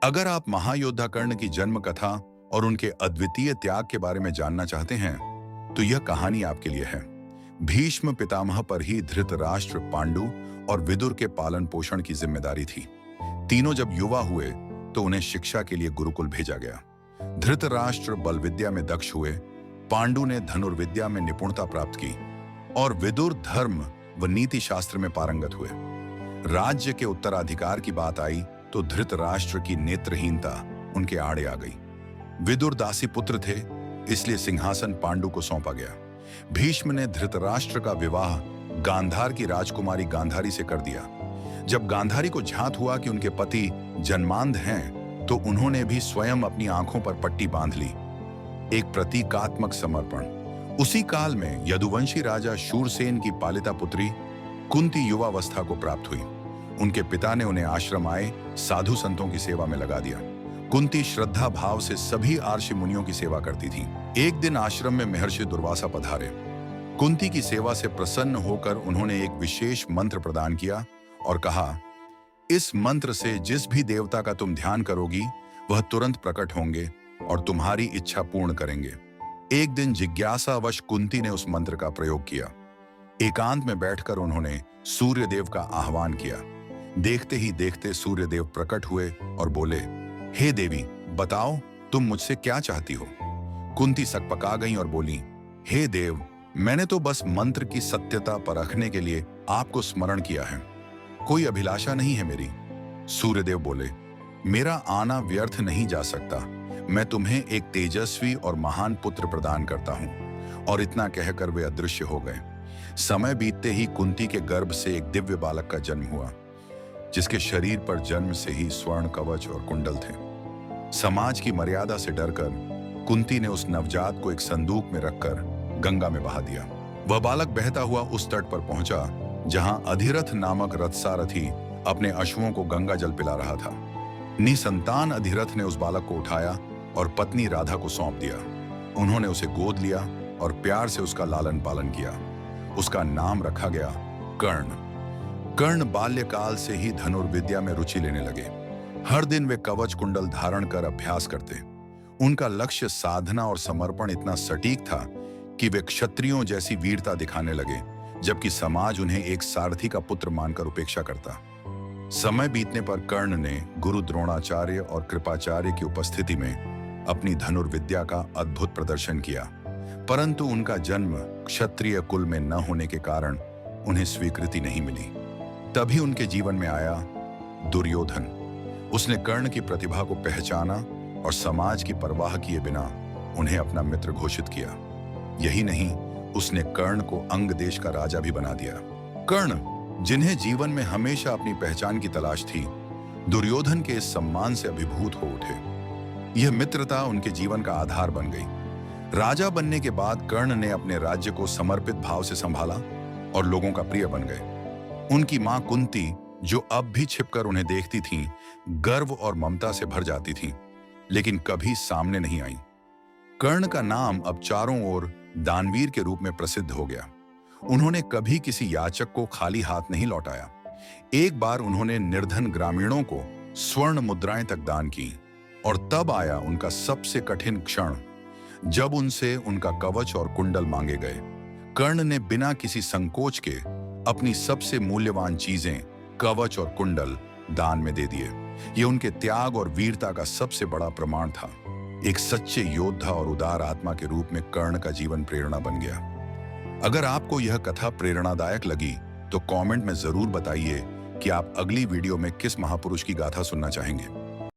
अगर आप महायोद्धा कर्ण की जन्म कथा और उनके अद्वितीय त्याग के बारे में जानना चाहते हैं, तो यह कहानी आपके लिए है। भीष्म पितामह पर ही धृतराष्ट्र, पांडु और विदुर के पालन पोषण की जिम्मेदारी थी। तीनों जब युवा हुए तो उन्हें शिक्षा के लिए गुरुकुल भेजा गया। धृतराष्ट्र बल विद्या में दक्ष हुए, पांडु ने धनुर्विद्या में निपुणता प्राप्त की और विदुर धर्म व नीति शास्त्र में पारंगत हुए। राज्य के उत्तराधिकार की बात आई तो धृतराष्ट्र की नेत्रहीनता उनके आड़े आ गई। विदुर दासी पुत्र थे, इसलिए सिंहासन पांडु को सौंपा गया। भीष्म ने धृतराष्ट्र का विवाह गांधार की राजकुमारी गांधारी से कर दिया। जब गांधारी को झांत हुआ कि उनके पति जन्मांध हैं, तो उन्होंने भी स्वयं अपनी आंखों पर पट्टी बांध ली, एक प्रतीकात्मक समर्पण। उसी काल में यदुवंशी राजा शूरसेन की पालिता पुत्री कुंती युवावस्था को प्राप्त हुई। उनके पिता ने उन्हें आश्रम आए साधु संतों की सेवा में लगा दिया। कुंती श्रद्धा भाव से सभी आर्षि मुनियों की सेवा करती थी। एक दिन आश्रम में महर्षि दुर्वासा पधारे। कुंती की सेवा से प्रसन्न होकर उन्होंने एक विशेष मंत्र प्रदान किया और कहा, इस मंत्र से जिस भी देवता का तुम ध्यान करोगी वह तुरंत प्रकट होंगे और तुम्हारी इच्छा पूर्ण करेंगे। एक दिन जिज्ञासावश कुंती ने उस मंत्र का प्रयोग किया। एकांत में बैठकर उन्होंने सूर्यदेव का आह्वान किया। देखते ही देखते सूर्यदेव प्रकट हुए और बोले, हे देवी, बताओ तुम मुझसे क्या चाहती हो। कुंती सकपका गई और बोली, हे देव, मैंने तो बस मंत्र की सत्यता परखने के लिए आपको स्मरण किया है, कोई अभिलाषा नहीं है मेरी। सूर्यदेव बोले, मेरा आना व्यर्थ नहीं जा सकता, मैं तुम्हें एक तेजस्वी और महान पुत्र प्रदान करता हूं। और इतना कहकर वे अदृश्य हो गए। समय बीतते ही कुंती के गर्भ से एक दिव्य बालक का जन्म हुआ, जिसके शरीर पर जन्म से ही स्वर्ण कवच और कुंडल थे। समाज की मर्यादा से डरकर कुंती ने उस नवजात को एक संदूक में रखकर गंगा में बहा दिया। वह बालक बहता हुआ उस तट पर पहुंचा जहां अधिरथ नामक रथसारथी अपने अश्वों को गंगा जल पिला रहा था। निसंतान अधिरथ ने उस बालक को उठाया और पत्नी राधा को सौंप दिया। उन्होंने उसे गोद लिया और प्यार से उसका लालन पालन किया। उसका नाम रखा गया कर्ण। कर्ण बाल्यकाल से ही धनुर्विद्या में रुचि लेने लगे। हर दिन वे कवच कुंडल धारण कर अभ्यास करते। उनका लक्ष्य साधना और समर्पण इतना सटीक था कि वे क्षत्रियों जैसी वीरता दिखाने लगे, जबकि समाज उन्हें एक सारथी का पुत्र मानकर उपेक्षा करता। समय बीतने पर कर्ण ने गुरु द्रोणाचार्य और कृपाचार्य की उपस्थिति में अपनी धनुर्विद्या का अद्भुत प्रदर्शन किया, परंतु उनका जन्म क्षत्रिय कुल में न होने के कारण उन्हें स्वीकृति नहीं मिली। तभी उनके जीवन में आया दुर्योधन। उसने कर्ण की प्रतिभा को पहचाना और समाज की परवाह किए बिना उन्हें अपना मित्र घोषित किया। यही नहीं, उसने कर्ण को अंग देश का राजा भी बना दिया। कर्ण, जिन्हें जीवन में हमेशा अपनी पहचान की तलाश थी, दुर्योधन के इस सम्मान से अभिभूत हो उठे। यह मित्रता उनके जीवन का आधार बन गई। राजा बनने के बाद कर्ण ने अपने राज्य को समर्पित भाव से संभाला और लोगों का प्रिय बन गए। उनकी मां कुंती, जो अब भी छिपकर उन्हें देखती थीं, गर्व और ममता से भर जाती थीं, लेकिन कभी सामने नहीं आई। कर्ण का नाम अब चारों ओर दानवीर के रूप में प्रसिद्ध हो गया। उन्होंने कभी किसी याचक को खाली हाथ नहीं लौटाया। एक बार उन्होंने निर्धन ग्रामीणों को स्वर्ण मुद्राएं तक दान की, और तब आया उनका सबसे कठिन क्षण, जब उनसे उनका कवच और कुंडल मांगे गए। कर्ण ने बिना किसी संकोच के अपनी सबसे मूल्यवान चीजें, कवच और कुंडल, दान में दे दिए। ये उनके त्याग और वीरता का सबसे बड़ा प्रमाण था। एक सच्चे योद्धा और उदार आत्मा के रूप में कर्ण का जीवन प्रेरणा बन गया। अगर आपको यह कथा प्रेरणादायक लगी तो कमेंट में जरूर बताइए कि आप अगली वीडियो में किस महापुरुष की गाथा सुनना चाहेंगे।